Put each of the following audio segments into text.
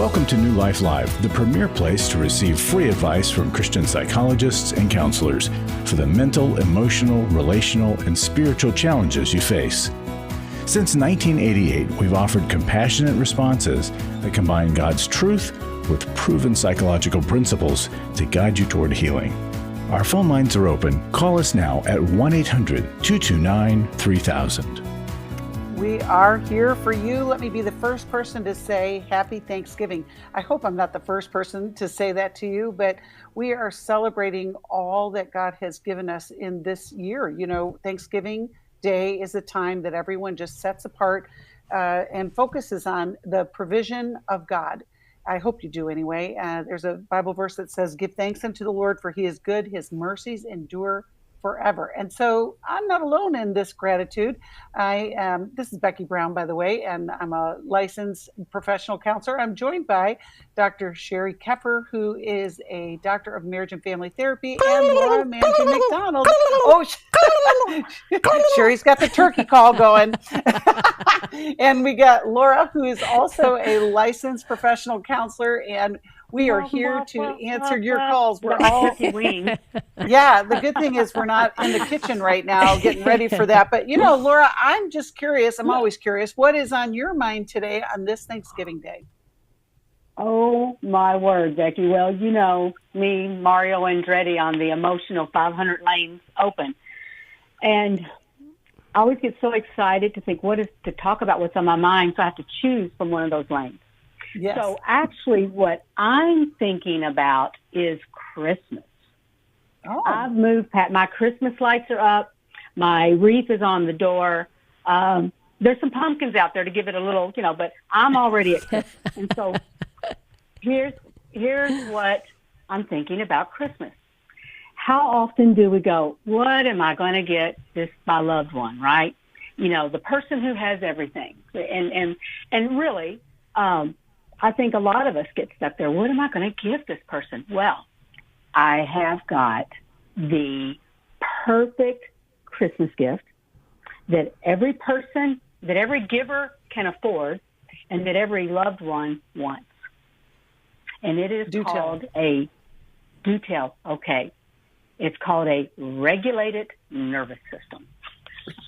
Welcome to New Life Live, the premier place to receive free advice from Christian psychologists and counselors for the mental, emotional, relational, and spiritual challenges you face. Since 1988, we've offered compassionate responses that combine God's truth with proven psychological principles to guide you toward healing. Our phone lines are open. Call us now at 1-800-229-3000. We are here for you. Let me be the first person to say Happy Thanksgiving. I hope I'm not the first person to say that to you, but we are celebrating all that God has given us in this year. You know, Thanksgiving Day is a time that everyone just sets apart and focuses on the provision of God. I hope you do anyway. There's a Bible verse that says, "Give thanks unto the Lord, for he is good. His mercies endure forever." And so I'm not alone in this gratitude. This is Becky Brown, by the way, and I'm a licensed professional counselor. I'm joined by Dr. Sheri Keffer, who is a doctor of marriage and family therapy, and Laura Mangin-McDonald. Oh, Sheri's got the turkey call going. And we got Laura, who is also a licensed professional counselor, and we are here to answer your calls. We're all yeah, the good thing is we're not in the kitchen right now getting ready for that. But, you know, Laura, I'm just curious. I'm always curious. What is on your mind today on this Thanksgiving Day? Oh, my word, Becky. Well, you know me, Mario Andretti, on the emotional 500 lanes open. And I always get so excited to think to talk about what's on my mind, so I have to choose from one of those lanes. Yes. So actually what I'm thinking about is Christmas. Oh. I've moved past, my Christmas lights are up. My wreath is on the door. There's some pumpkins out there to give it a little, but I'm already at Christmas. And so here's what I'm thinking about Christmas. How often do we go, what am I going to get my loved one, right? The person who has everything. And really, I think a lot of us get stuck there. What am I going to give this person? Well, I have got the perfect Christmas gift that every person, that every giver can afford, and that every loved one wants. And it is called a okay. It's called a regulated nervous system.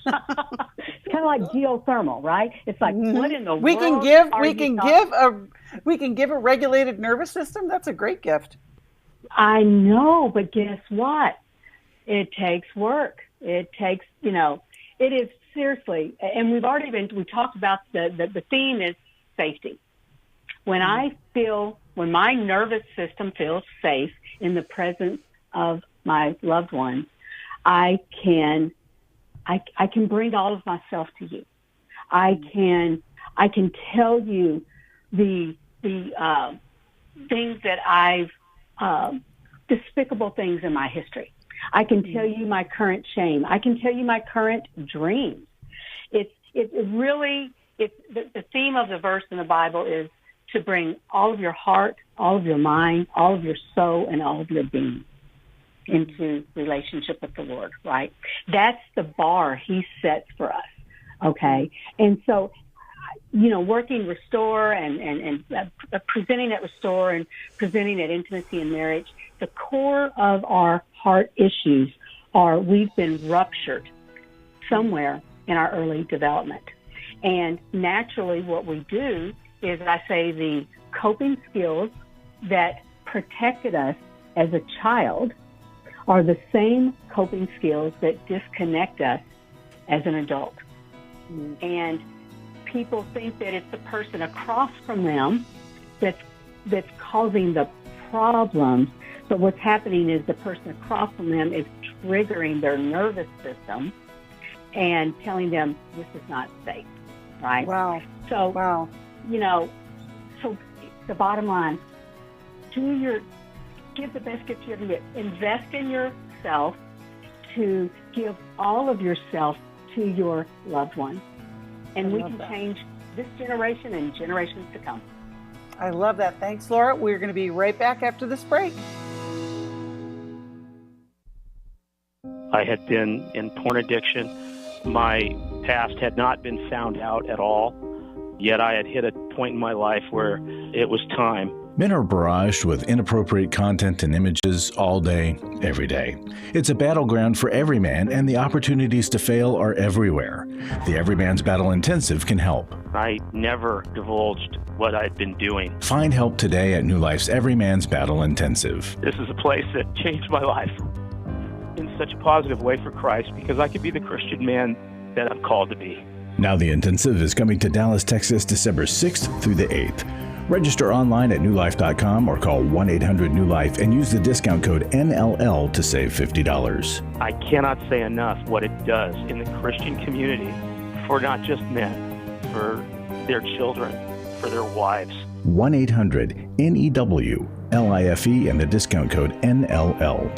It's kind of like geothermal, right? It's like, what in the world? We can give a regulated nervous system. That's a great gift. I know, but guess what? It takes work. It takes, it is seriously, and we talked about the theme is safety. When my nervous system feels safe in the presence of my loved ones, I can bring all of myself to you. I can tell you the things that I've despicable things in my history. I can tell you my current shame. I can tell you my current dreams. The theme of the verse in the Bible is to bring all of your heart, all of your mind, all of your soul, and all of your being into relationship with the Lord, right? That's the bar he sets for us, okay? And so, working Restore and presenting at Restore and presenting at Intimacy and Marriage, the core of our heart issues are we've been ruptured somewhere in our early development. And naturally what we do is, I say, the coping skills that protected us as a child are the same coping skills that disconnect us as an adult. And people think that it's the person across from them that's causing the problems. But what's happening is the person across from them is triggering their nervous system and telling them this is not safe, right? Wow. So, so the bottom line, give the best gift you ever get. Invest in yourself to give all of yourself to your loved one. And we can change this generation and generations to come. I love that. Thanks, Laura. We're going to be right back after this break. I had been in porn addiction. My past had not been found out at all. Yet I had hit a point in my life where it was time. Men are barraged with inappropriate content and images all day, every day. It's a battleground for every man, and the opportunities to fail are everywhere. The Everyman's Battle Intensive can help. I never divulged what I'd been doing. Find help today at New Life's Everyman's Battle Intensive. This is a place that changed my life in such a positive way for Christ, because I could be the Christian man that I'm called to be. Now the intensive is coming to Dallas, Texas, December 6th through the 8th. Register online at newlife.com or call 1-800-NEW-LIFE and use the discount code NLL to save $50. I cannot say enough what it does in the Christian community for not just men, for their children, for their wives. 1-800-NEW-LIFE and the discount code NLL.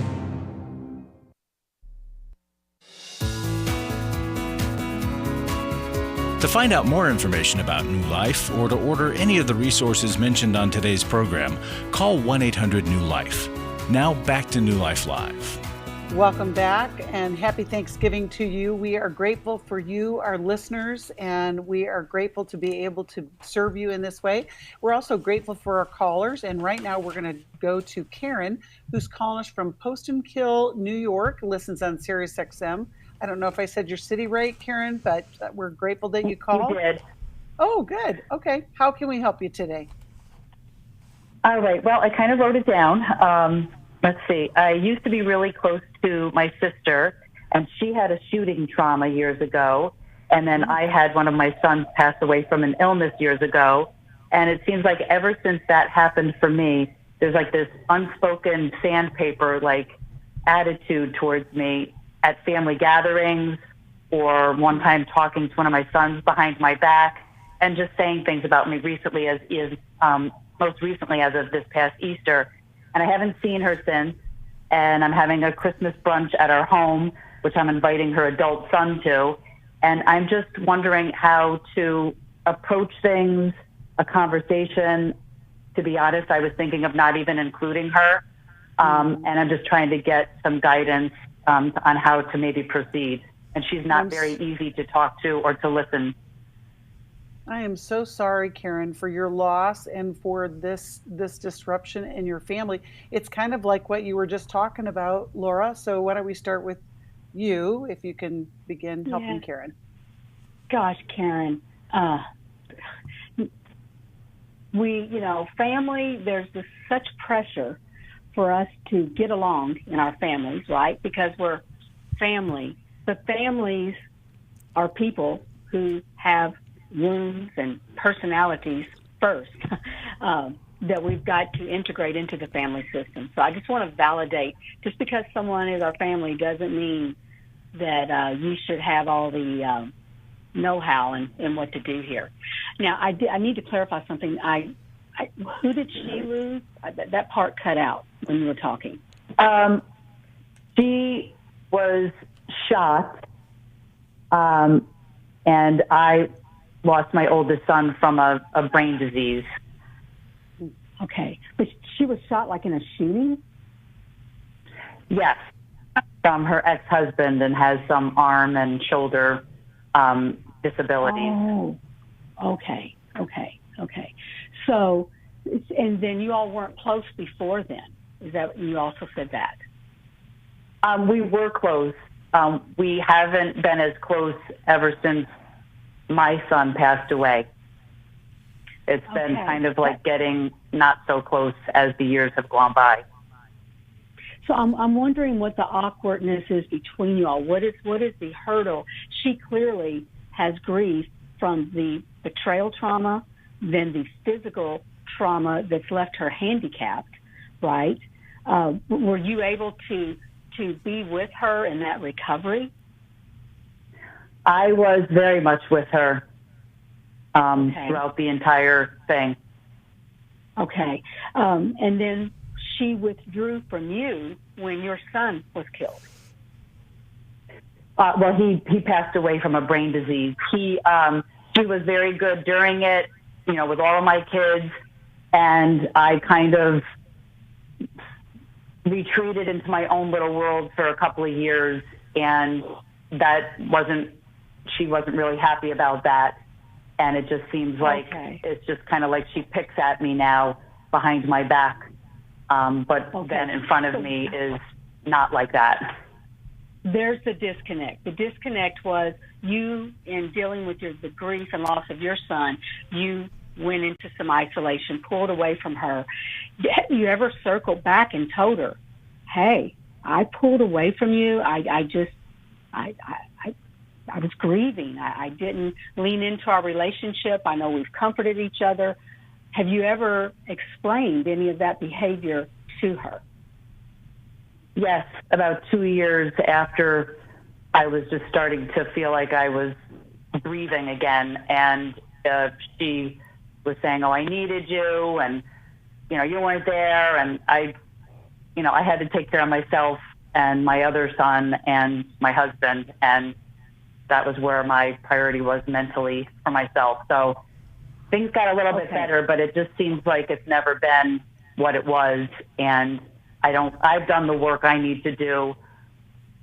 To find out more information about New Life or to order any of the resources mentioned on today's program, call 1-800-NEW-LIFE. Now back to New Life Live. Welcome back and happy Thanksgiving to you. We are grateful for you, our listeners, and we are grateful to be able to serve you in this way. We're also grateful for our callers, and right now we're going to go to Karen, who's calling us from Poston Kill, New York, listens on Sirius XM. I don't know if I said your city right, Karen, but we're grateful that you called. You did. Oh, good. Okay. How can we help you today? All right. Well, I kind of wrote it down. Let's see. I used to be really close to my sister, and she had a shooting trauma years ago. And then I had one of my sons pass away from an illness years ago. And it seems like ever since that happened for me, there's like this unspoken sandpaper like attitude towards me at family gatherings, or one time talking to one of my sons behind my back and just saying things about me recently most recently as of this past Easter. And I haven't seen her since, and I'm having a Christmas brunch at our home, which I'm inviting her adult son to. And I'm just wondering how to approach things, a conversation. To be honest, I was thinking of not even including her. And I'm just trying to get some guidance on how to maybe proceed. And she's not very easy to talk to or to listen. I am so sorry, Karen, for your loss and for this disruption in your family. It's kind of like what you were just talking about, Laura. So why don't we start with you, if you can begin helping Karen. Gosh, Karen, family, there's such pressure for us to get along in our families, right? Because we're family. But families are people who have wounds and personalities first that we've got to integrate into the family system. So I just want to validate, just because someone is our family doesn't mean that you should have all the know-how and what to do here. Now, I need to clarify something. Who did she lose? That part cut out when you were talking. She was shot, and I lost my oldest son from a brain disease. Okay. But she was shot like in a shooting? Yes, from her ex-husband, and has some arm and shoulder disabilities. Oh, okay. So, and then you all weren't close before then. Is that, you also said that? We were close. We haven't been as close ever since my son passed away. It's been kind of like getting not so close as the years have gone by. So I'm wondering what the awkwardness is between you all. What is the hurdle? She clearly has grief from the betrayal trauma, then the physical trauma that's left her handicapped, right? Were you able to be with her in that recovery? I was very much with her throughout the entire thing. Okay. And then she withdrew from you when your son was killed. Well, he passed away from a brain disease. She was very good during it, with all of my kids, and I kind of retreated into my own little world for a couple of years, and she wasn't really happy about that. And it just seems like it's just kind of like she picks at me now behind my back. But then in front of me is not like that. There's the disconnect. The disconnect was you, in dealing with the grief and loss of your son, you went into some isolation, pulled away from her. Have you ever circled back and told her, hey, I pulled away from you. I was grieving. I didn't lean into our relationship. I know we've comforted each other. Have you ever explained any of that behavior to her? Yes, about 2 years after I was just starting to feel like I was breathing again, and she was saying, oh, I needed you, and, you weren't there, and I had to take care of myself and my other son and my husband, and that was where my priority was mentally for myself. So things got a little bit better, but it just seems like it's never been what it was, and I've done the work I need to do.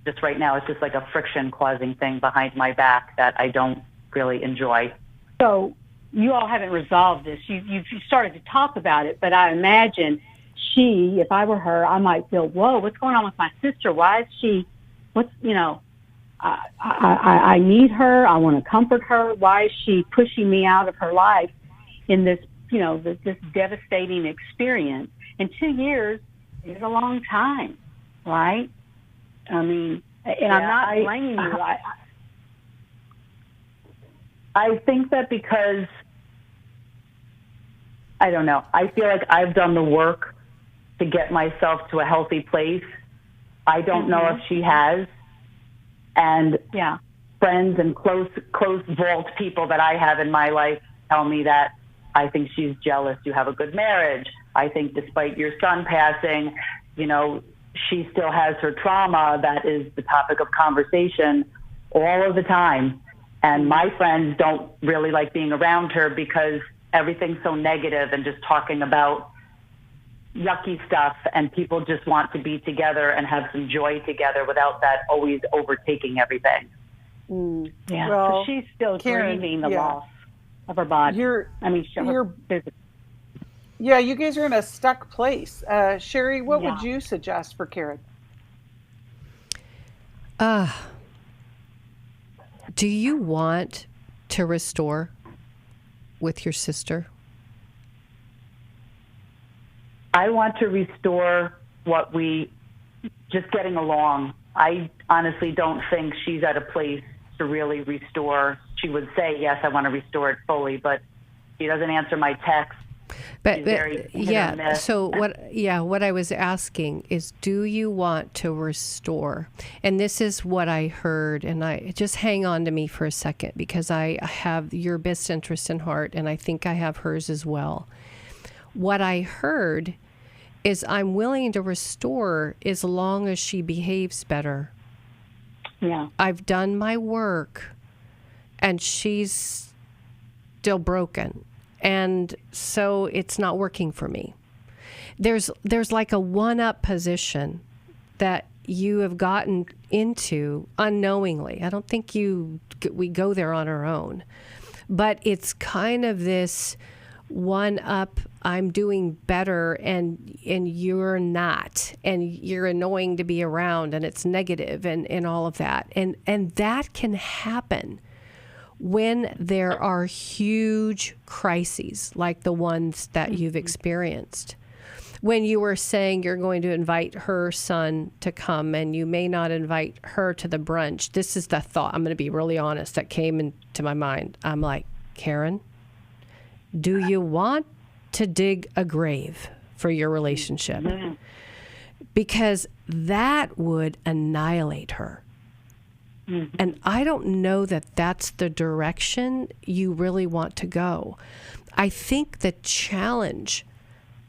Just right now, it's just like a friction causing thing behind my back that I don't really enjoy. So you all haven't resolved this. You've started to talk about it, but I imagine if I were her, I might feel, whoa, what's going on with my sister? Why is she, I need her. I want to comfort her. Why is she pushing me out of her life in this, this devastating experience? And 2 years is a long time, right? I mean, and I'm not blaming you. I think that because, I don't know, I feel like I've done the work to get myself to a healthy place. I don't know if she has. And friends and close vault people that I have in my life tell me that I think she's jealous you have a good marriage. I think despite your son passing, she still has her trauma that is the topic of conversation all of the time. And my friends don't really like being around her because everything's so negative and just talking about yucky stuff, and people just want to be together and have some joy together without that always overtaking everything. Yeah, well, so she's still Karen, grieving the loss of her body. You guys are in a stuck place. Sheri, what would you suggest for Karen? Do you want to restore with your sister? I want to restore what just getting along. I honestly don't think she's at a place to really restore. She would say, yes, I want to restore it fully, but she doesn't answer my text. So what I was asking is, do you want to restore? And this is what I heard, and I just hang on to me for a second, because I have your best interest in heart, and I think I have hers as well. What I heard is, I'm willing to restore as long as she behaves better. Yeah. I've done my work, and she's still broken. And so it's not working for me. There's like a one-up position that you have gotten into unknowingly. I don't think we go there on our own. But it's kind of this one-up, I'm doing better, and you're not. And you're annoying to be around, and it's negative, and all of that. And that can happen when there are huge crises like the ones that you've experienced. When you were saying you're going to invite her son to come, and you may not invite her to the brunch, this is the thought, I'm going to be really honest, that came into my mind. I'm like, Karen, do you want to dig a grave for your relationship? Because that would annihilate her. And I don't know that that's the direction you really want to go. I think the challenge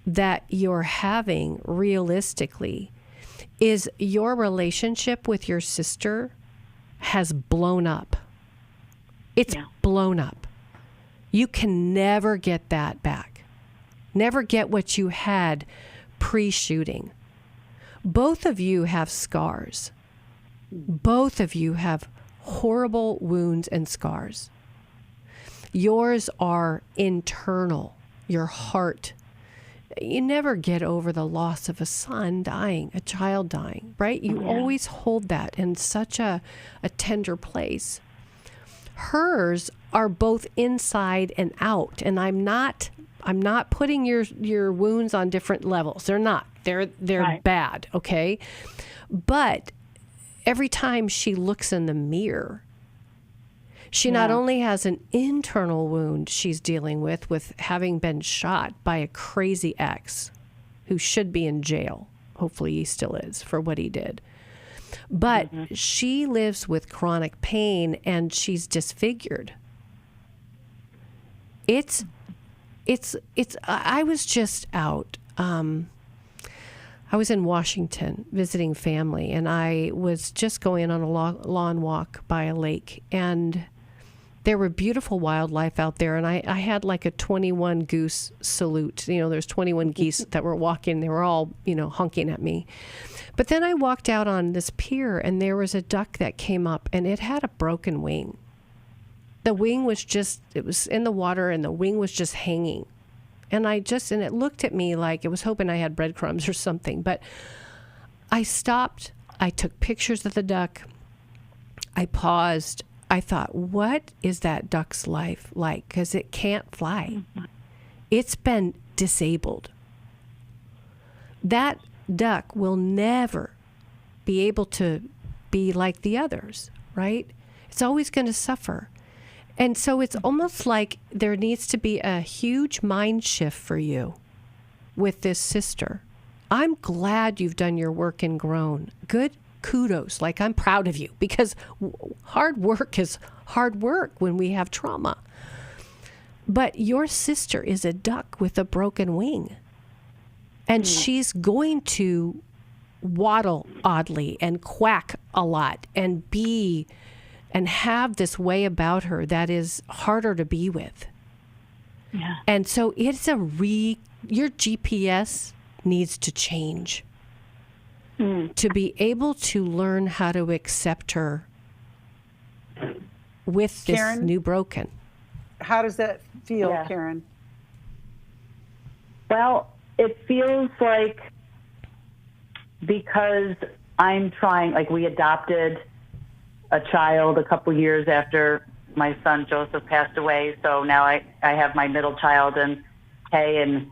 that you're having realistically is your relationship with your sister has blown up. It's blown up. You can never get that back. Never get what you had pre-shooting. Both of you have scars. Both of you have horrible wounds and scars. Yours are internal, your heart. You never get over the loss of a son dying, a child dying, right? You always hold that in such a tender place. Hers are both inside and out, and I'm not putting your wounds on different levels. They're not. They're bad, okay? But every time she looks in the mirror, she not only has an internal wound she's dealing with having been shot by a crazy ex who should be in jail. Hopefully he still is for what he did. But she lives with chronic pain and she's disfigured. I was just out. I was in Washington visiting family, and I was just going on a lawn walk by a lake, and there were beautiful wildlife out there, and I had like a 21 goose salute. You know, there's 21 geese that were walking. They were all, honking at me. But then I walked out on this pier, and there was a duck that came up, and it had a broken wing. The wing was it was in the water, and the wing was just hanging. And it looked at me like it was hoping I had breadcrumbs or something. But I stopped. I took pictures of the duck. I paused. I thought, what is that duck's life like? Because it can't fly. It's been disabled. That duck will never be able to be like the others, right? It's always going to suffer. And so it's almost like there needs to be a huge mind shift for you with this sister. I'm glad you've done your work and grown. Good kudos. Like, I'm proud of you, because hard work is hard work when we have trauma. But your sister is a duck with a broken wing. And she's going to waddle oddly and quack a lot and have this way about her that is harder to be with. Yeah. And so it's your GPS needs to change to be able to learn how to accept her with this Karen, new broken. How does that feel, Karen? Well, it feels like, because I'm trying, like, we adopted a child a couple years after my son Joseph passed away. So now I have my middle child, and Kay,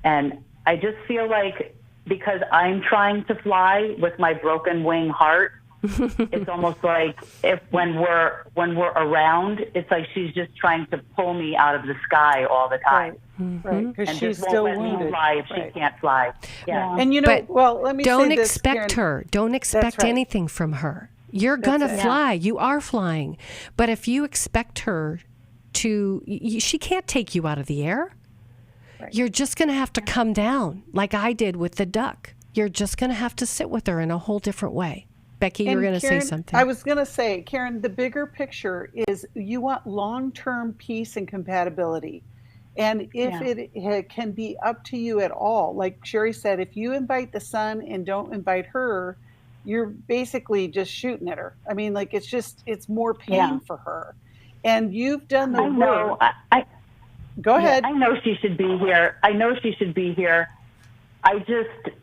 and I just feel like, because I'm trying to fly with my broken wing heart, it's almost like when we're around, it's like she's just trying to pull me out of the sky all the time. Right, because and she's just still won't let wounded. me fly if she can't fly. Yeah. And but let me don't say this, expect Karen. her. Don't expect anything from her. You're going to fly. You are flying. But if you expect her to, she can't take you out of the air. Right. You're just going to have to come down like I did with the duck. You're just going to have to sit with her in a whole different way. Becky, you were going to say something. I was going to say, Karen, the bigger picture is you want long-term peace and compatibility. And if it can be up to you at all, like Sheri said, if you invite the son and don't invite her, you're basically just shooting at her. I mean, like, it's more pain for her. And you've done the work. Go ahead. I know she should be here. I just,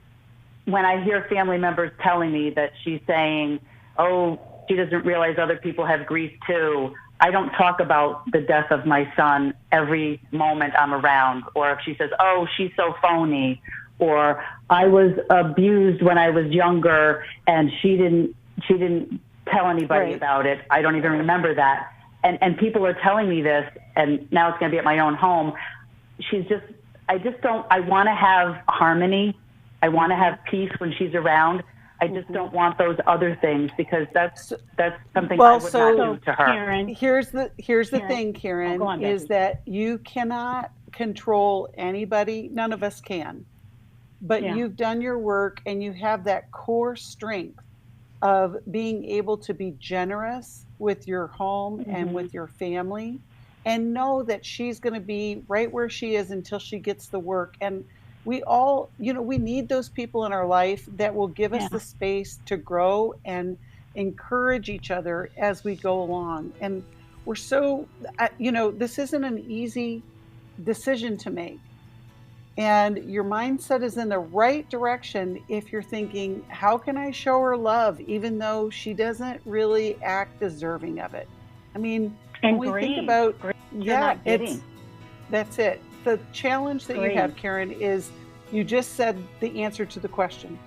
when I hear family members telling me that she's saying, oh, she doesn't realize other people have grief too. I don't talk about the death of my son every moment I'm around. Or if she says, oh, she's so phony, or I was abused when I was younger and she didn't tell anybody about it. I don't even remember that. And people are telling me this, and now it's going to be at my own home. I want to have harmony. I want to have peace when she's around. I just don't want those other things, because that's something I would not do to her. Karen, here's the thing, Karen, is that you cannot control anybody. None of us can. But you've done your work, and you have that core strength of being able to be generous with your home and with your family, and know that she's going to be right where she is until she gets the work. And we all, we need those people in our life that will give us the space to grow and encourage each other as we go along. And we're so, this isn't an easy decision to make. And your mindset is in the right direction if you're thinking, how can I show her love, even though she doesn't really act deserving of it? I mean, and when we think about, that's it. The challenge that you have, Karen, is you just said the answer to the question.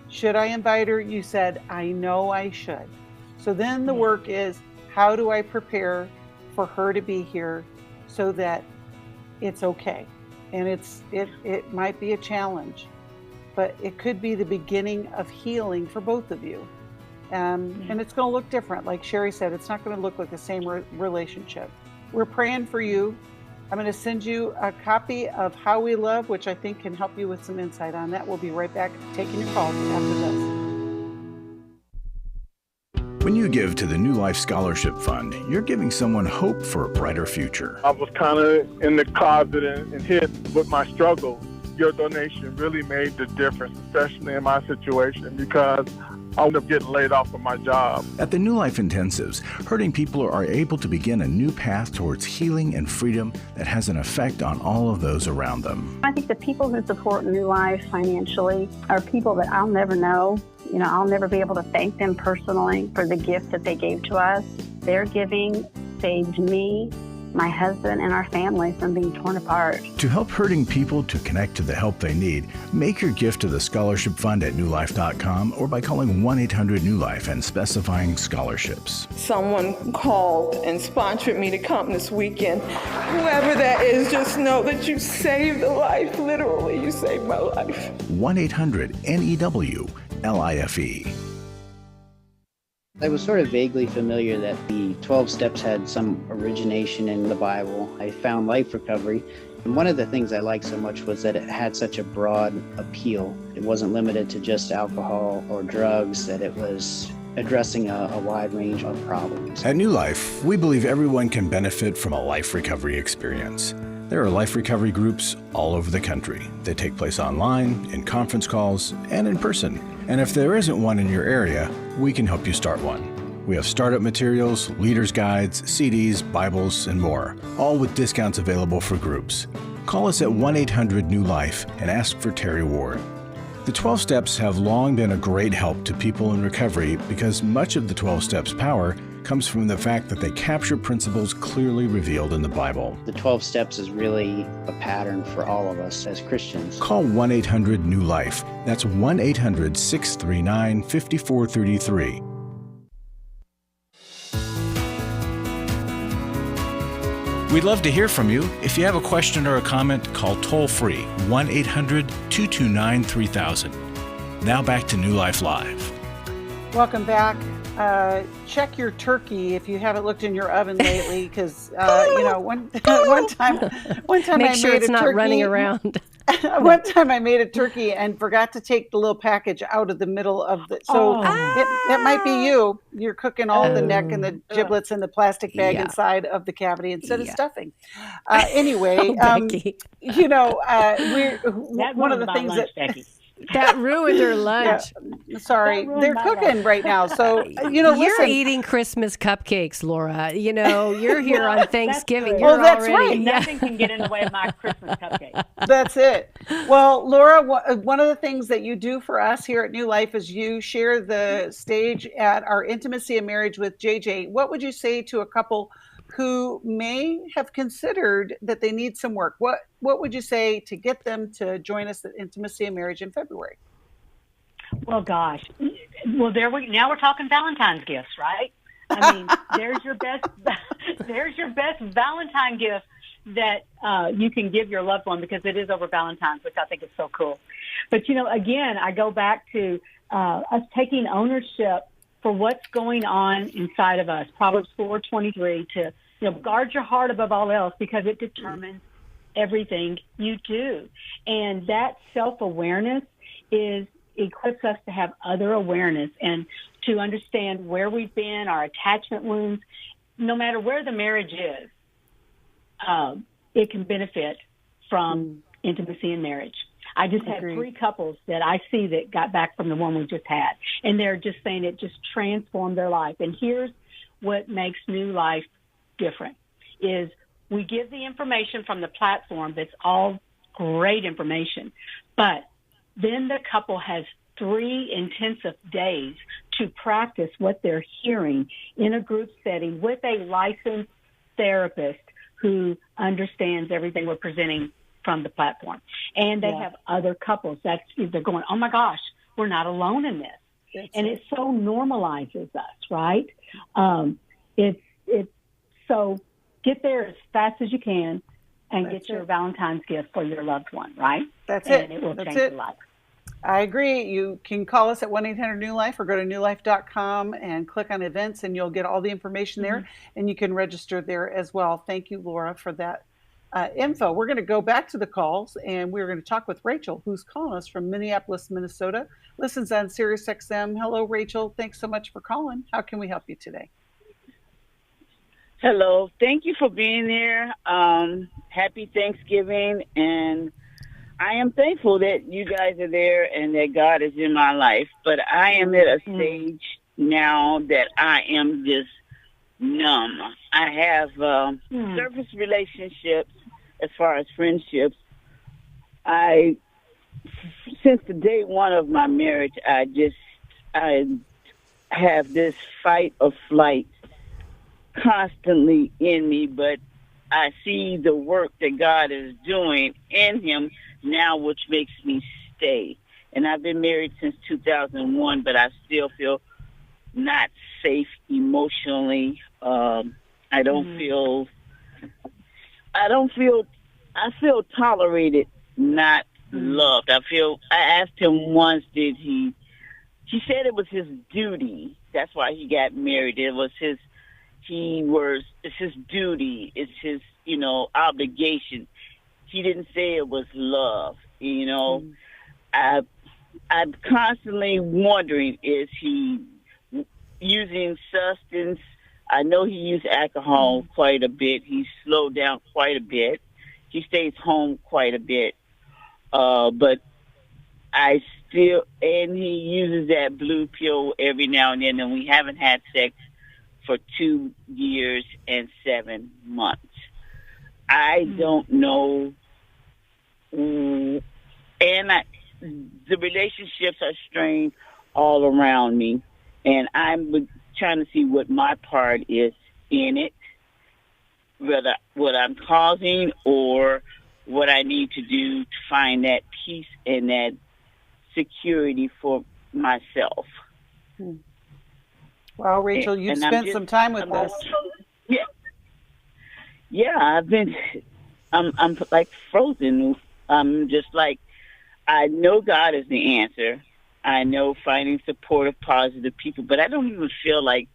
Should I invite her? You said, I know I should. So then the work is, how do I prepare for her to be here so that it's okay? And it might be a challenge, but it could be the beginning of healing for both of you. And it's going to look different. Like Sheri said, it's not going to look like the same relationship. We're praying for you. I'm going to send you a copy of How We Love, which I think can help you with some insight on that. We'll be right back taking your calls after this. When you give to the New Life Scholarship Fund, you're giving someone hope for a brighter future. I was kind of in the closet and hid with my struggle. Your donation really made the difference, especially in my situation, because I would have getting laid off from my job. At the New Life Intensives, hurting people are able to begin a new path towards healing and freedom that has an effect on all of those around them. I think the people who support New Life financially are people that I'll never know. I'll never be able to thank them personally for the gift that they gave to us. Their giving saved me, my husband, and our family from being torn apart. To help hurting people to connect to the help they need, make your gift to the Scholarship Fund at newlife.com or by calling 1-800-NEW-LIFE and specifying scholarships. Someone called and sponsored me to come this weekend. Whoever that is, just know that you saved a life. Literally, you saved my life. 1-800-NEW-LIFE. I was sort of vaguely familiar that the 12 steps had some origination in the Bible. I found Life Recovery, and one of the things I liked so much was that it had such a broad appeal. It wasn't limited to just alcohol or drugs, that it was addressing a wide range of problems. At New Life, we believe everyone can benefit from a life recovery experience. There are life recovery groups all over the country. They take place online, in conference calls, and in person. And if there isn't one in your area, we can help you start one. We have startup materials, leaders' guides, CDs, Bibles, and more, all with discounts available for groups. Call us at 1-800-NEW-LIFE and ask for Terry Ward. The 12 Steps have long been a great help to people in recovery because much of the 12 Steps' power comes from the fact that they capture principles clearly revealed in the Bible. The 12 Steps is really a pattern for all of us as Christians. Call 1-800-NEW-LIFE. That's 1-800-639-5433. We'd love to hear from you. If you have a question or a comment, call toll-free 1-800-229-3000. Now back to New Life Live. Welcome back. Check your turkey if you haven't looked in your oven lately, because one time Make I sure made it's a not turkey, running around. One time I made a turkey and forgot to take the little package out of the middle of the. So it might be you. You're cooking all the neck and the giblets in the plastic bag inside of the cavity instead of stuffing. Anyway, Becky. we're one of the things that. Becky. That ruined her lunch. Yeah, sorry, they're cooking right now. So, You're listen. eating Christmas cupcakes, Laura. You're here on Thanksgiving. Well, that's already, right. Nothing can get in the way of my Christmas cupcake. That's it. Well, Laura, one of the things that you do for us here at New Life is you share the stage at our Intimacy and Marriage with JJ. What would you say to a couple who may have considered that they need some work? What would you say to get them to join us at Intimacy and Marriage in February? Well, gosh. Well, now we're talking Valentine's gifts, right? I mean, there's your best Valentine gift that you can give your loved one, because it is over Valentine's, which I think is so cool. But, again, I go back to us taking ownership for what's going on inside of us. Proverbs 4:23, to guard your heart above all else, because it determines everything you do. And that self-awareness equips us to have other awareness and to understand where we've been, our attachment wounds. No matter where the marriage is, it can benefit from intimacy and marriage. I just had 3 couples that I see that got back from the one we just had, and they're just saying it just transformed their life. And here's what makes New Life different is we give the information from the platform that's all great information, but then the couple has 3 intensive days to practice what they're hearing in a group setting with a licensed therapist who understands everything we're presenting from the platform. And they have other couples they're going, oh my gosh, we're not alone in this. It so normalizes us, right? It's so get there as fast as you can and get your Valentine's gift for your loved one, right? That's and it. It will That's change it. your life. I agree. You can call us at 1-800-NEW-LIFE or go to newlife.com and click on events, and you'll get all the information there, and you can register there as well. Thank you, Laura, for that info. We're going to go back to the calls, and we're going to talk with Rachel, who's calling us from Minneapolis, Minnesota, listens on Sirius XM. Hello, Rachel. Thanks so much for calling. How can we help you today? Hello. Thank you for being there. Happy Thanksgiving, and I am thankful that you guys are there and that God is in my life. But I am at a stage now that I am just numb. I have surface relationships as far as friendships. Since the day one of my marriage, I have this fight or flight constantly in me, but I see the work that God is doing in him now, which makes me stay. And I've been married since 2001, but I still feel not safe emotionally. I feel tolerated, not loved. I asked him once, he said it was his duty. That's why he got married. It's his duty. It's his, obligation. He didn't say it was love. I'm constantly wondering, is he using substance? I know he used alcohol quite a bit. He slowed down quite a bit. He stays home quite a bit. But and he uses that blue pill every now and then, and we haven't had sex for 2 years and 7 months. I don't know. And the relationships are strained all around me, and I'm trying to see what my part is in it, whether what I'm causing or what I need to do to find that peace and that security for myself. Well, Rachel, you've spent some time with us. Yeah, I'm like frozen. I'm just like, I know God is the answer. I know finding supportive, positive people, but I don't even feel like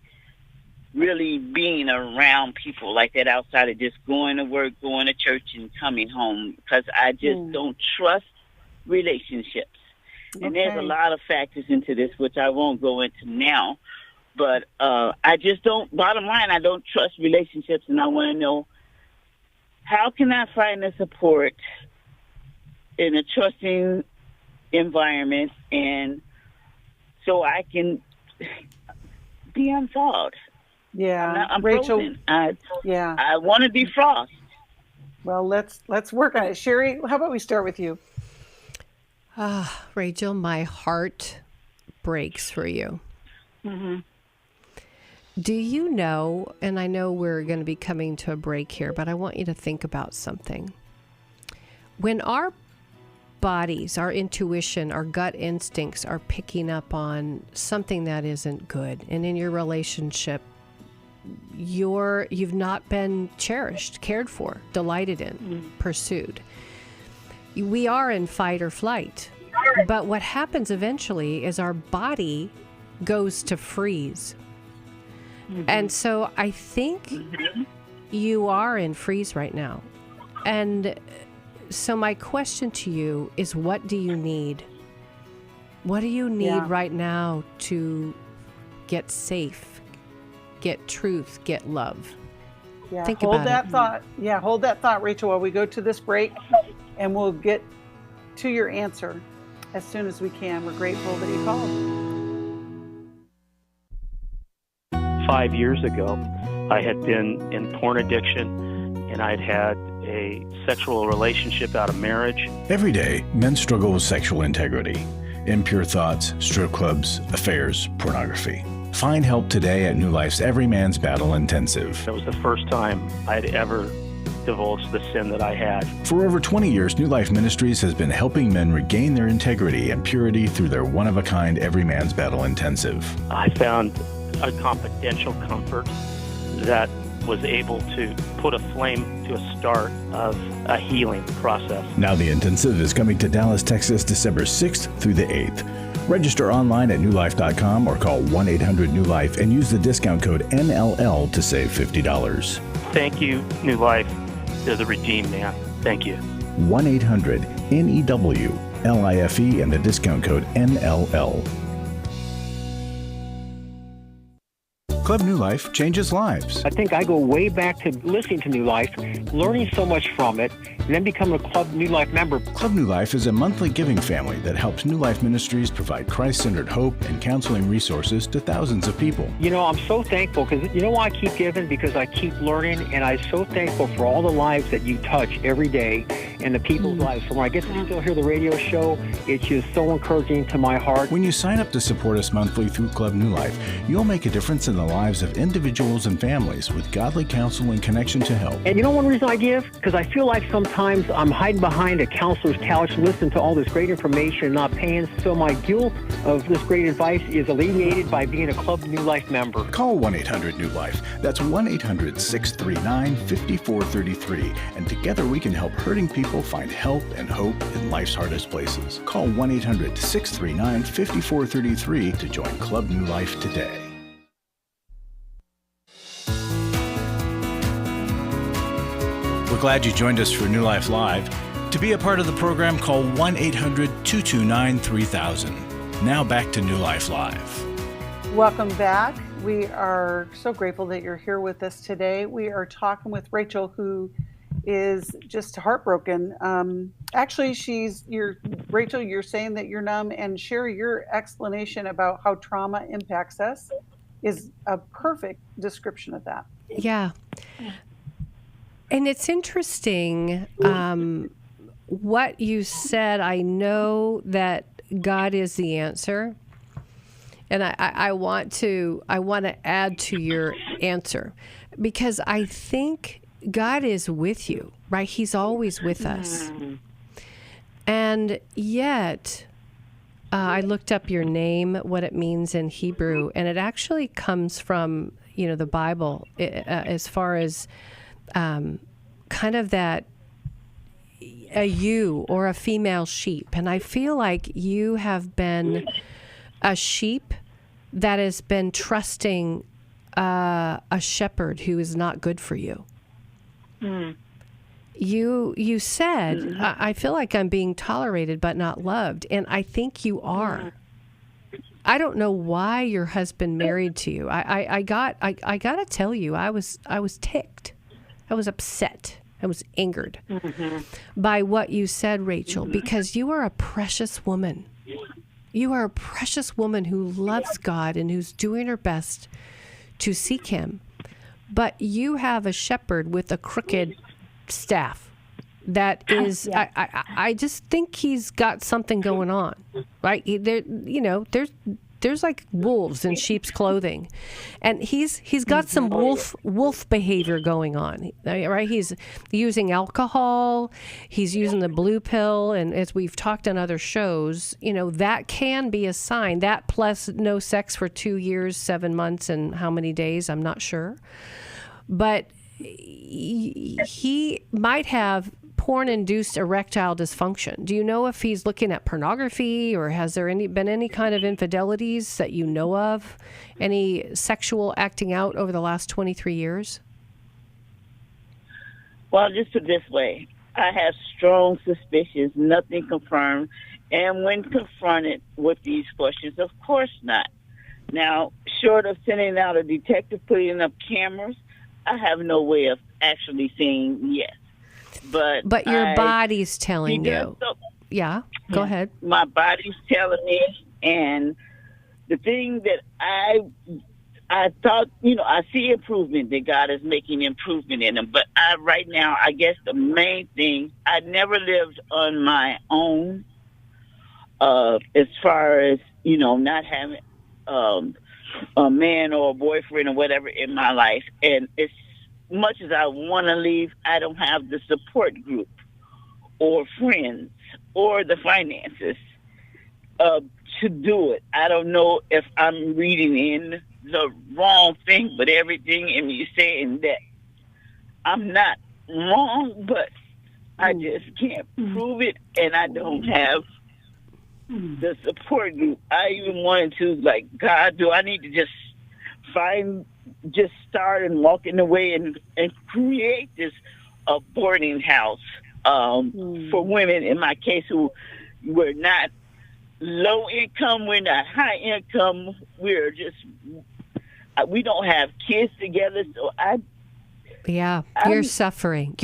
really being around people like that outside of just going to work, going to church, and coming home, because I just don't trust relationships. And there's a lot of factors into this, which I won't go into now. But I just don't, bottom line, I don't trust relationships, and I want to know, how can I find the support in a trusting environment, and so I can be unthawed? Yeah, I'm Rachel. frozen. I want to defrost. Well, let's work on it. Sheri, how about we start with you? Rachel, my heart breaks for you. Mm-hmm. Do you know, and I know we're going to be coming to a break here, but I want you to think about something. When our bodies, our intuition, our gut instincts are picking up on something that isn't good, and in your relationship, you've not been cherished, cared for, delighted in, pursued. We are in fight or flight. But what happens eventually is our body goes to freeze. And so I think you are in freeze right now. And so my question to you is, what do you need? What do you need right now to get safe, get truth, get love? Yeah, think hold about that it. thought. Yeah, hold that thought, Rachel, while we go to this break, and we'll get to your answer as soon as we can. We're grateful that you called. 5 years ago, I had been in porn addiction, and I'd had a sexual relationship out of marriage. Every day, men struggle with sexual integrity, impure thoughts, strip clubs, affairs, pornography. Find help today at New Life's Every Man's Battle Intensive. That was the first time I'd ever divulged the sin that I had. For over 20 years, New Life Ministries has been helping men regain their integrity and purity through their one-of-a-kind Every Man's Battle Intensive. I found a confidential comfort that was able to put a flame to a start of a healing process. Now the intensive is coming to Dallas, Texas, December 6th through the 8th. Register online at newlife.com or call 1-800-NEW-LIFE and use the discount code NLL to save $50. Thank you, New Life. They're the redeemed, man. Thank you. 1-800-NEW-LIFE and the discount code NLL. Club New Life changes lives. I think I go way back to listening to New Life, learning so much from it, and then becoming a Club New Life member. Club New Life is a monthly giving family that helps New Life Ministries provide Christ-centered hope and counseling resources to thousands of people. You know, I'm so thankful because you know why I keep giving? Because I keep learning, and I'm so thankful for all the lives that you touch every day and the people's lives. So when I get to still hear the radio show, it's just so encouraging to my heart. When you sign up to support us monthly through Club New Life, you'll make a difference in the lives of individuals and families with godly counsel and connection to help. And you know one reason I give? Because I feel like sometimes I'm hiding behind a counselor's couch, listening to all this great information, not paying. So my guilt of this great advice is alleviated by being a Club New Life member. Call 1-800-NEW-LIFE. That's 1-800-639-5433. And together we can help hurting people find help and hope in life's hardest places. Call 1-800-639-5433 to join Club New Life today. We're glad you joined us for New Life Live. To be a part of the program, call 1-800-229-3000. Now back to New Life Live. Welcome back. We are so grateful that you're here with us today. We are talking with Rachel, who is just heartbroken. Actually, Rachel, you're saying that you're numb, and Sheri, your explanation about how trauma impacts us is a perfect description of that. Yeah. And it's interesting what you said. I know that God is the answer, and I want to add to your answer, because I think God is with you, right? He's always with us, and yet I looked up your name, what it means in Hebrew, and it actually comes from the Bible as far as kind of that a ewe or a female sheep. And I feel like you have been a sheep that has been trusting a shepherd who is not good for you. You said, I feel like I'm being tolerated but not loved. And I think you are. I don't know why your husband married to you. I got to tell you, I was ticked. I was upset. I was angered by what you said, Rachel, because you are a precious woman. You are a precious woman who loves God and who's doing her best to seek him. But you have a shepherd with a crooked staff that is, I just think he's got something going on, right? There's like wolves in sheep's clothing, and he's got some wolf behavior going on, right? He's using alcohol, he's using the blue pill, and as we've talked on other shows, that can be a sign. That plus no sex for 2 years, 7 months, and how many days, I'm not sure. But he might have porn-induced erectile dysfunction. Do you know if he's looking at pornography, or has there been any kind of infidelities that you know of? Any sexual acting out over the last 23 years? Well, just put it this way. I have strong suspicions, nothing confirmed. And when confronted with these questions, of course not. Now, short of sending out a detective, putting up cameras, I have no way of actually saying yes. But your body's telling you. Yeah, go ahead. My body's telling me, and the thing that I thought, I see improvement, that God is making improvement in them. But right now, I guess the main thing, I never lived on my own, as far as, not having a man or a boyfriend or whatever in my life. And as much as I want to leave, I don't have the support group or friends or the finances to do it. I don't know if I'm reading in the wrong thing, but everything in me saying that I'm not wrong, but I just can't prove it, and I don't have the support group. I even wanted to, like, God, do I need to just start and walk in the way and create this boarding house for women, in my case, who were not low income, we're not high income, we're just, we don't have kids together, so you're suffering.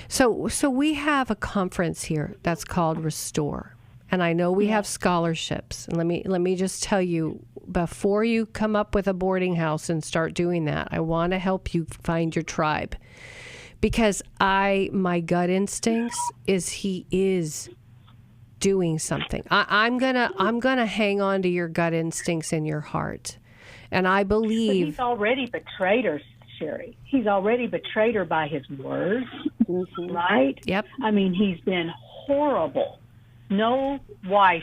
So we have a conference here that's called Restore. And I know we have scholarships. And let me just tell you, before you come up with a boarding house and start doing that, I want to help you find your tribe. Because my gut instincts is he is doing something. I'm gonna hang on to your gut instincts in your heart. And I believe... But he's already betrayed her, Sheri. He's already betrayed her by his words, right? Yep. I mean, he's been horrible. No wife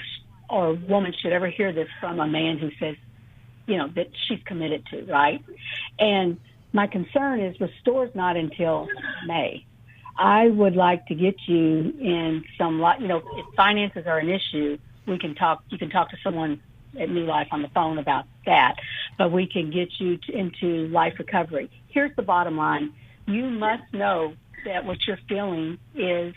or woman should ever hear this from a man who says, that she's committed to, right? And my concern is Restore's not until May. I would like to get you in some, if finances are an issue, you can talk to someone at New Life on the phone about that, but we can get you into life recovery. Here's the bottom line. You must know that what you're feeling is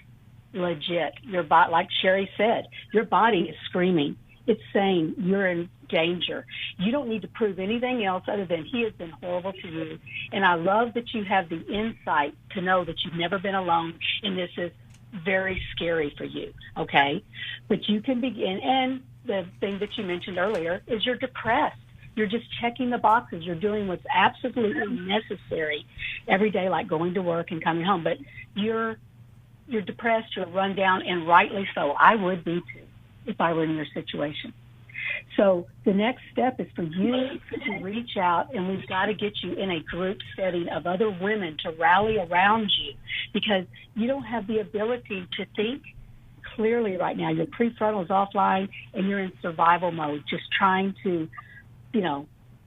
legit. Your body, like Sheri said, your body is screaming. It's saying you're in danger. You don't need to prove anything else other than he has been horrible to you. And I love that you have the insight to know that you've never been alone, and this is very scary for you, okay? But you can begin, and the thing that you mentioned earlier is you're depressed. You're just checking the boxes. You're doing what's absolutely necessary every day, like going to work and coming home. But you're depressed, you're run down, and rightly so. I would be too if I were in your situation. So the next step is for you to reach out, and we've got to get you in a group setting of other women to rally around you, because you don't have the ability to think clearly right now. Your prefrontal is offline, and you're in survival mode, just trying to,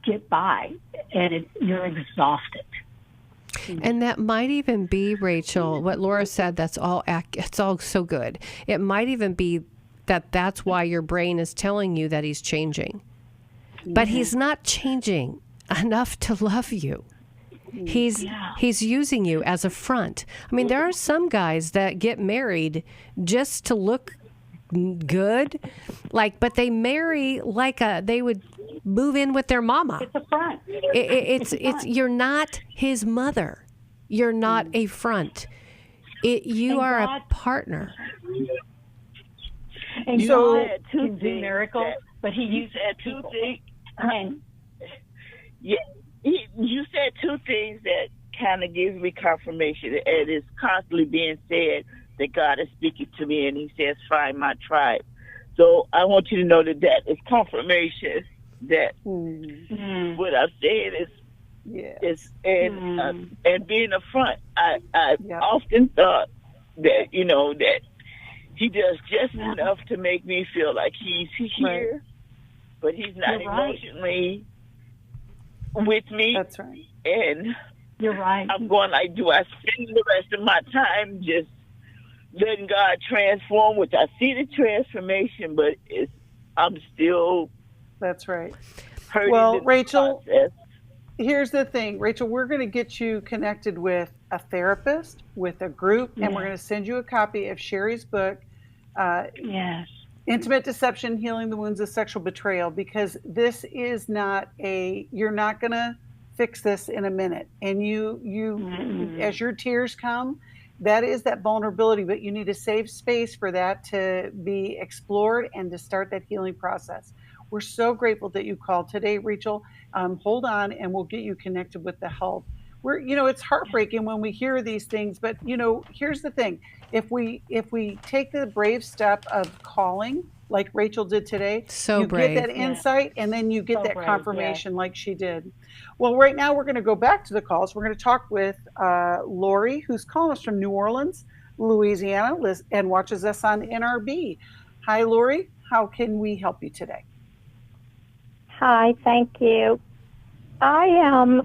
get by, and you're exhausted. And that might even be, Rachel, what Laura said, it's all so good. It might even be that's why your brain is telling you that he's changing. But he's not changing enough to love you. He's using you as a front. I mean, there are some guys that get married just to look good, but they marry they would move in with their mama. It's a front. It's you're not his mother. You're not a front. You are a partner. And God can do miracles, but he used two things. And you said two things that kind of gives me confirmation. It is constantly being said that God is speaking to me, and he says, find my tribe. So I want you to know that is confirmation that what I'm saying is and being a front. I often thought that, that he does just enough to make me feel like he's here, but he's not emotionally with me. That's right. And you're right. I'm going do I spend the rest of my time just letting God transform, which I see the transformation, but I'm still... That's right. Well, Rachel, here's the thing. Rachel, we're going to get you connected with a therapist, with a group, and we're going to send you a copy of Sheri's book, Intimate Deception, Healing the Wounds of Sexual Betrayal, because this is not you're not going to fix this in a minute. And you as your tears come, that is that vulnerability, but you need a safe space for that to be explored and to start that healing process. We're so grateful that you called today, Rachel. Hold on, and we'll get you connected with the help. It's heartbreaking when we hear these things, but here's the thing: if we take the brave step of calling, like Rachel did today, you brave. get that insight, and then you get that confirmation, like she did. Well, right now we're going to go back to the calls. We're going to talk with Lori, who's calling us from New Orleans, Louisiana, and watches us on NRB. Hi, Lori. How can we help you today? Hi, thank you. I am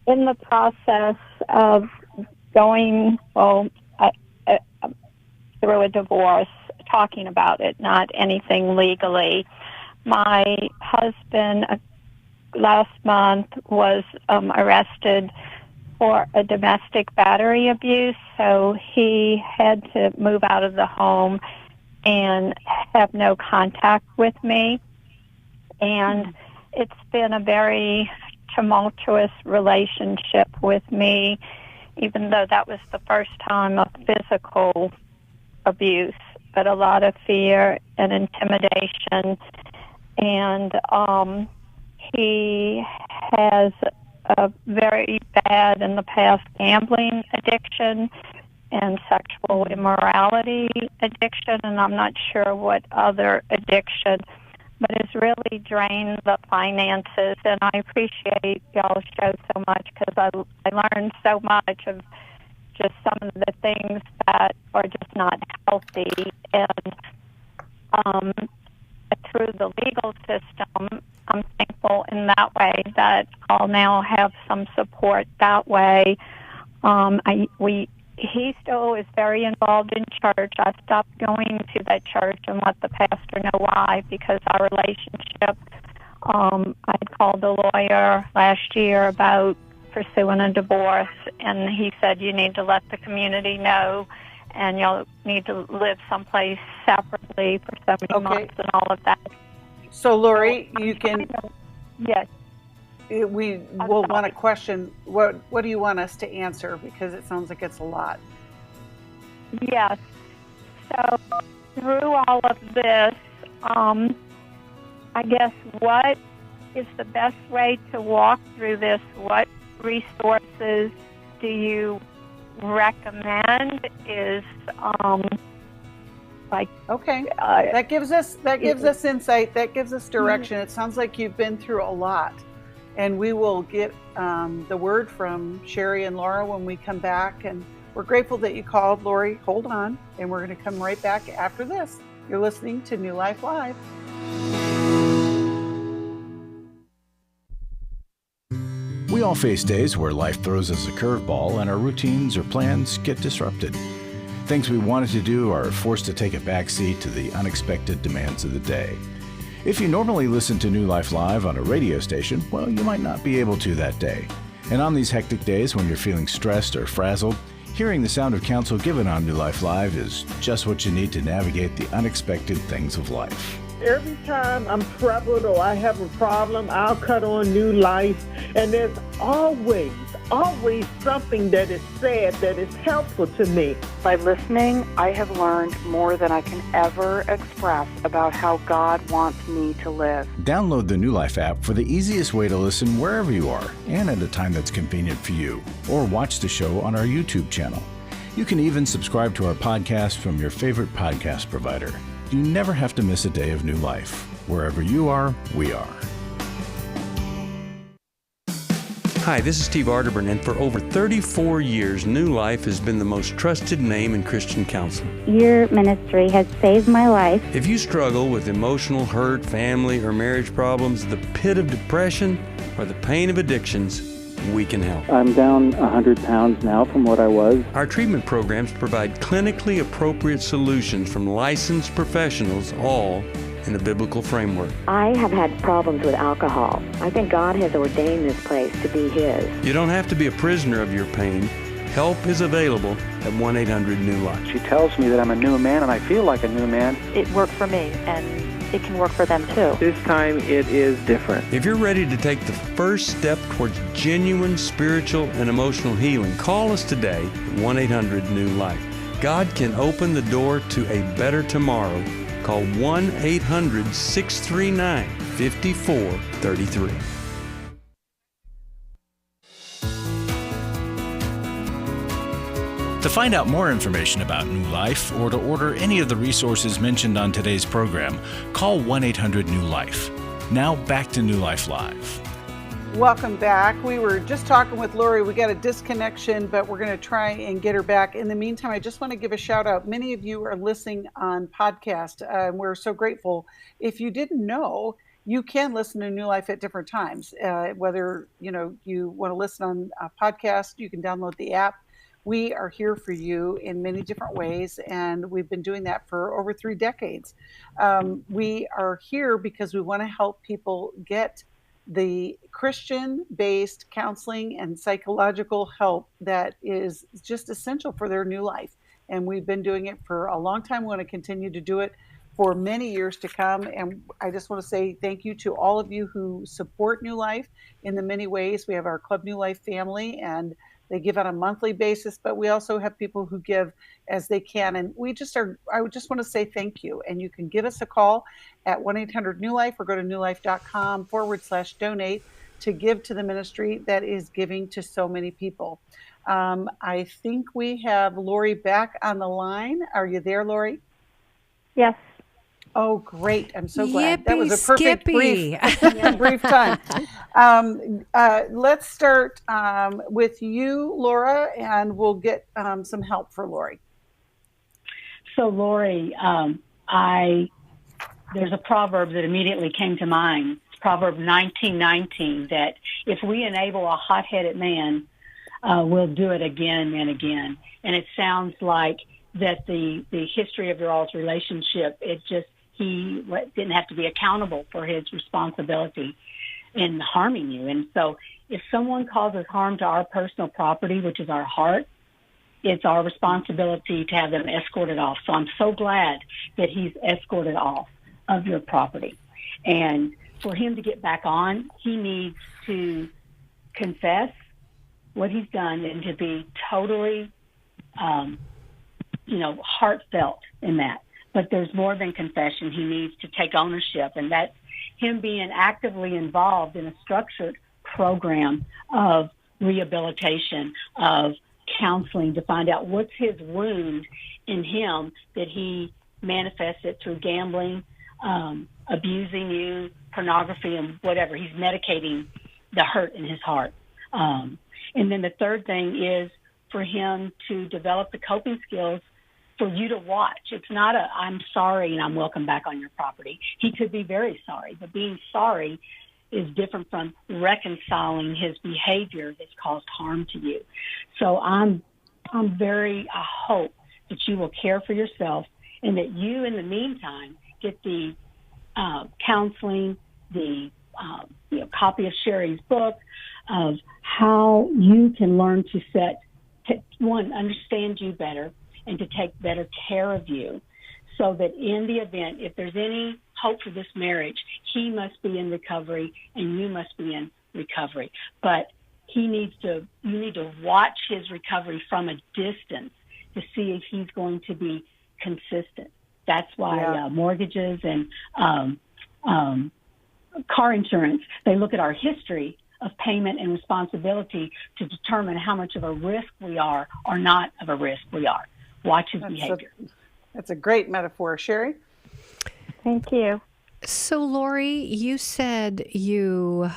in the process of going through a divorce, talking about it, not anything legally. My husband last month was arrested for a domestic battery abuse, so he had to move out of the home and have no contact with me. And it's been a very tumultuous relationship with me, even though that was the first time of physical abuse, but a lot of fear and intimidation. And he has a very bad, in the past, gambling addiction and sexual immorality addiction, and I'm not sure what other addiction, but it's really drained the finances. And I appreciate y'all's show so much because I learned so much of just some of the things that are just not healthy. And through the legal system, I'm thankful in that way that I'll now have some support that way. He still is very involved in church. I stopped going to that church and let the pastor know why, because our relationship, I called a lawyer last year about pursuing a divorce, and he said, you need to let the community know, and you'll need to live someplace separately for so many months and all of that. So, Lori, you can... Yes. We will want to question, what do you want us to answer? Because it sounds like it's a lot. Yes. So through all of this, I guess what is the best way to walk through this? What resources do you recommend? Is that gives us insight, that gives us direction. It sounds like you've been through a lot. And we will get the word from Sheri and Laura when we come back. And we're grateful that you called, Lori. Hold on. And we're going to come right back after this. You're listening to New Life Live. We all face days where life throws us a curveball and our routines or plans get disrupted. Things we wanted to do are forced to take a backseat to the unexpected demands of the day. If you normally listen to New Life Live on a radio station, well, you might not be able to that day. And on these hectic days when you're feeling stressed or frazzled, hearing the sound of counsel given on New Life Live is just what you need to navigate the unexpected things of life. Every time I'm troubled or I have a problem, I'll cut on New Life, and there's always something that is said that is helpful to me. By listening, I have learned more than I can ever express about how God wants me to live. Download the New Life app for the easiest way to listen wherever you are and at a time that's convenient for you, or watch the show on our YouTube channel. You can even subscribe to our podcast from your favorite podcast provider. You never have to miss a day of New Life. Wherever you are, we are. Hi, this is Steve Arterburn, and for over 34 years, New Life has been the most trusted name in Christian counseling. Your ministry has saved my life. If you struggle with emotional hurt, family, or marriage problems, the pit of depression, or the pain of addictions, we can help. I'm down 100 pounds now from what I was. Our treatment programs provide clinically appropriate solutions from licensed professionals, all in a biblical framework. I have had problems with alcohol. I think God has ordained this place to be His. You don't have to be a prisoner of your pain. Help is available at 1-800-NEW-LIFE. She tells me that I'm a new man, and I feel like a new man. It worked for me, and it can work for them too. This time it is different. If you're ready to take the first step towards genuine spiritual and emotional healing, call us today at 1-800-NEW-LIFE. God can open the door to a better tomorrow. Call 1-800-639 5433. To find out more information about New Life or to order any of the resources mentioned on today's program, call 1-800-NEW-LIFE. Now back to New Life Live. Welcome back. We were just talking with Lori. We got a disconnection, but we're going to try and get her back. In the meantime, I just want to give a shout out. Many of you are listening on podcast, and we're so grateful. If you didn't know, you can listen to New Life at different times. Whether you want to listen on a podcast, you can download the app. We are here for you in many different ways, and we've been doing that for over 3 decades. We are here because we want to help people get the Christian-based counseling and psychological help that is just essential for their new life. And we've been doing it for a long time. We want to continue to do it for many years to come. And I just want to say thank you to all of you who support New Life in the many ways. We have our Club New Life family, and they give on a monthly basis, but we also have people who give as they can. And I would just want to say thank you. And you can give us a call at 1-800-NEW-LIFE or go to newlife.com/donate to give to the ministry that is giving to so many people. I think we have Lori back on the line. Are you there, Lori? Yes. Oh, great. I'm so glad. Yippee, That was a perfect brief time. Let's start with you, Laura, and we'll get some help for Lori. So, Lori, there's a proverb that immediately came to mind. It's Proverb 19:19, that if we enable a hot-headed man, we'll do it again and again. And it sounds like that the history of your all's relationship, he didn't have to be accountable for his responsibility in harming you. And so if someone causes harm to our personal property, which is our heart, it's our responsibility to have them escorted off. So I'm so glad that he's escorted off of your property. And for him to get back on, he needs to confess what he's done and to be totally, heartfelt in that. But there's more than confession. He needs to take ownership, and that's him being actively involved in a structured program of rehabilitation, of counseling to find out what's his wound in him that he manifests it through gambling, abusing you, pornography, and whatever. He's medicating the hurt in his heart. And then the third thing is for him to develop the coping skills for you to watch. It's not I'm sorry and I'm welcome back on your property. He could be very sorry, but being sorry is different from reconciling his behavior that's caused harm to you. So I hope that you will care for yourself and that you, in the meantime, get the counseling, the copy of Sheri's book of how you can learn to understand you better and to take better care of you, so that in the event, if there's any hope for this marriage, he must be in recovery and you must be in recovery. But you need to watch his recovery from a distance to see if he's going to be consistent. That's why mortgages and car insurance, they look at our history of payment and responsibility to determine how much of a risk we are or not of a risk we are. Watch his behavior. That's a great metaphor. Sheri? Thank you. So, Lori, you said you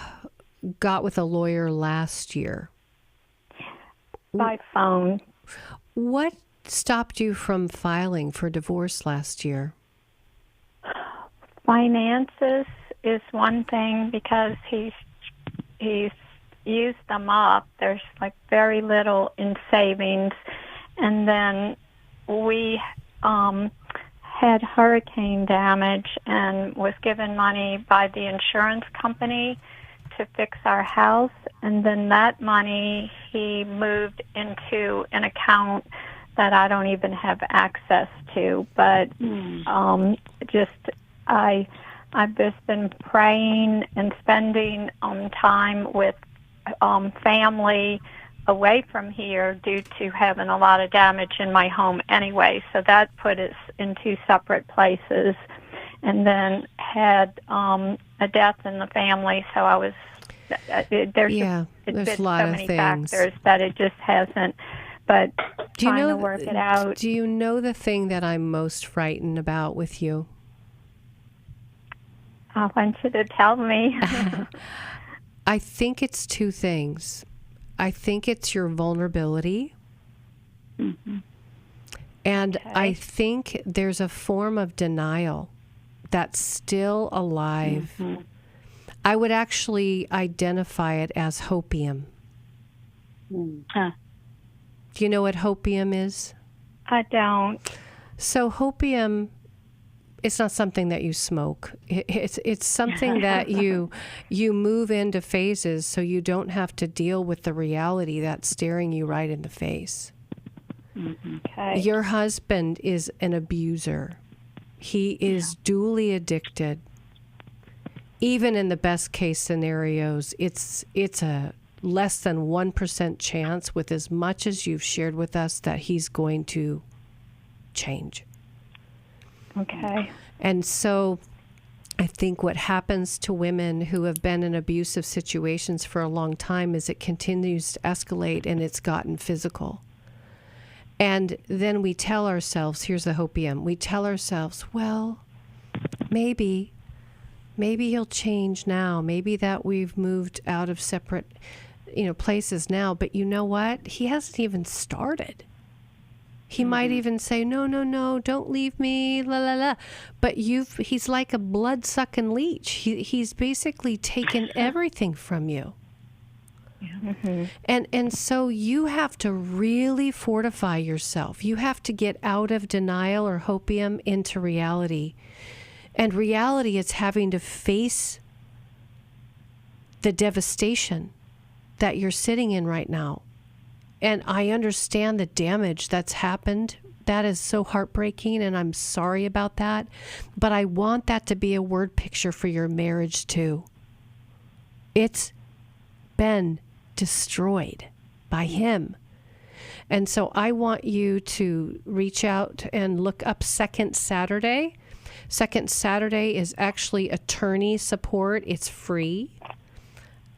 got with a lawyer last year. By phone. What stopped you from filing for divorce last year? Finances is one thing, because he's used them up. There's very little in savings. And then we had hurricane damage and was given money by the insurance company to fix our house. And then that money he moved into an account that I don't even have access to. But I've just been praying and spending time with family away from here due to having a lot of damage in my home anyway. So that put us in 2 separate places. And then had a death in the family, so I was. There's a lot so of many things factors that it just hasn't. But trying to work it out. Do you know the thing that I'm most frightened about with you? I want you to tell me. I think it's two things. I think it's your vulnerability. Mm-hmm. And Okay. I think there's a form of denial that's still alive. Mm-hmm. I would actually identify it as hopium. Huh. Do you know what hopium is? I don't. So hopium, it's not something that you smoke. It's something that you move into phases so you don't have to deal with the reality that's staring you right in the face. Okay. Your husband is an abuser. He is duly addicted. Even in the best case scenarios, it's a less than 1% chance, with as much as you've shared with us, that he's going to change. Okay. And so I think what happens to women who have been in abusive situations for a long time is it continues to escalate and it's gotten physical. And then we tell ourselves, here's the hopium, we tell ourselves, well, maybe he'll change now. Maybe that we've moved out of separate, places now. But you know what? He hasn't even started. He might even say, no, don't leave me, la, la, la. But he's like a blood-sucking leech. He's basically taken everything from you. Mm-hmm. And so you have to really fortify yourself. You have to get out of denial or hopium into reality. And reality is having to face the devastation that you're sitting in right now. And I understand the damage that's happened. That is so heartbreaking, and I'm sorry about that. But I want that to be a word picture for your marriage, too. It's been destroyed by him. And so I want you to reach out and look up Second Saturday. Second Saturday is actually attorney support. It's free.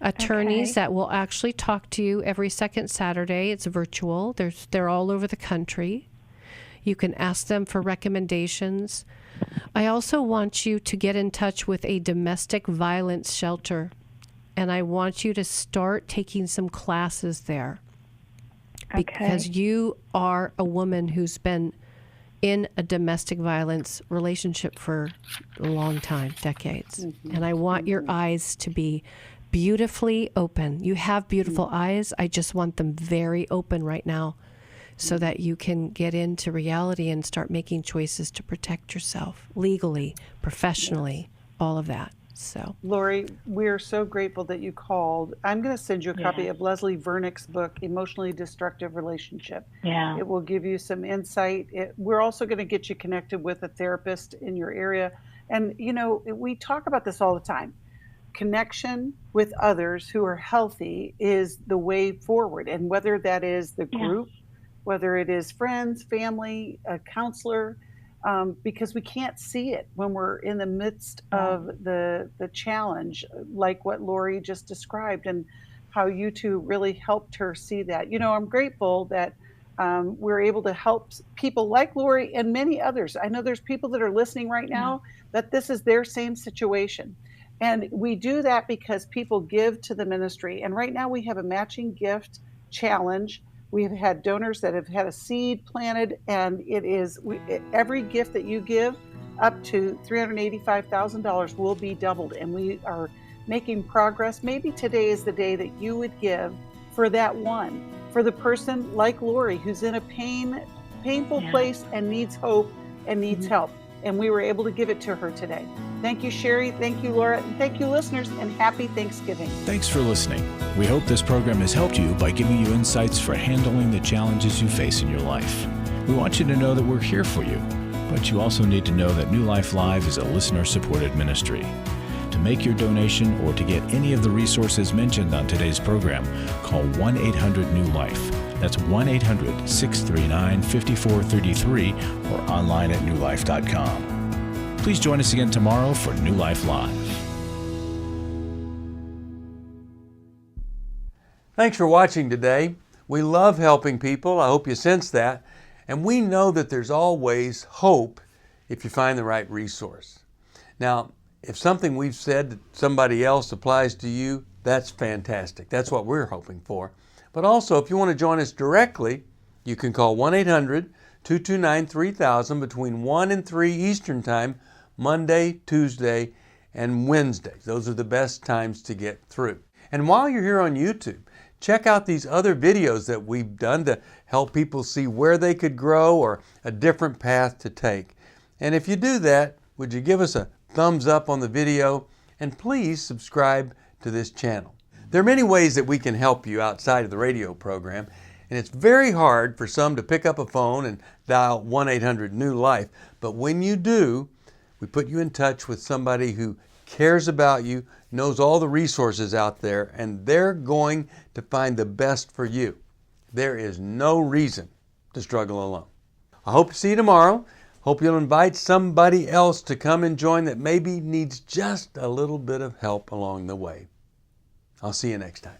Attorneys that will actually talk to you every second Saturday. It's virtual. They're all over the country. You can ask them for recommendations. I also want you to get in touch with a domestic violence shelter, and I want you to start taking some classes there. Because you are a woman who's been in a domestic violence relationship for a long time, decades. Mm-hmm. And I want your eyes to be beautifully open. You have beautiful eyes. I just want them very open right now so that you can get into reality and start making choices to protect yourself legally, professionally, all of that. So, Lori, we're so grateful that you called. I'm going to send you a copy of Leslie Vernick's book, Emotionally Destructive Relationship. Yeah. It will give you some insight. We're also going to get you connected with a therapist in your area. And, we talk about this all the time. Connection with others who are healthy is the way forward. And whether that is the group, whether it is friends, family, a counselor, because we can't see it when we're in the midst of the challenge, like what Lori just described, and how you two really helped her see that. I'm grateful that we're able to help people like Lori and many others. I know there's people that are listening right now that this is their same situation. And we do that because people give to the ministry. And right now we have a matching gift challenge. We've had donors that have had a seed planted, and every gift that you give up to $385,000 will be doubled. And we are making progress. Maybe today is the day that you would give for that one, for the person like Lori who's in a painful place and needs hope and needs help. And we were able to give it to her today. Thank you, Sheri. Thank you, Laura. And thank you, listeners. And happy Thanksgiving. Thanks for listening. We hope this program has helped you by giving you insights for handling the challenges you face in your life. We want you to know that we're here for you, but you also need to know that New Life Live is a listener-supported ministry. To make your donation or to get any of the resources mentioned on today's program, call 1-800-NEW-LIFE. That's 1-800-639-5433 or online at newlife.com. Please join us again tomorrow for New Life Live. Thanks for watching today. We love helping people. I hope you sense that. And we know that there's always hope if you find the right resource. Now, if something we've said to somebody else applies to you, that's fantastic. That's what we're hoping for. But also, if you want to join us directly, you can call 1-800-229-3000 between 1 and 3 Eastern Time, Monday, Tuesday, and Wednesday. Those are the best times to get through. And while you're here on YouTube, check out these other videos that we've done to help people see where they could grow or a different path to take. And if you do that, would you give us a thumbs up on the video, and please subscribe to this channel. There are many ways that we can help you outside of the radio program, and it's very hard for some to pick up a phone and dial 1-800-NEW-LIFE. But when you do, we put you in touch with somebody who cares about you, knows all the resources out there, and they're going to find the best for you. There is no reason to struggle alone. I hope to see you tomorrow. Hope you'll invite somebody else to come and join that maybe needs just a little bit of help along the way. I'll see you next time.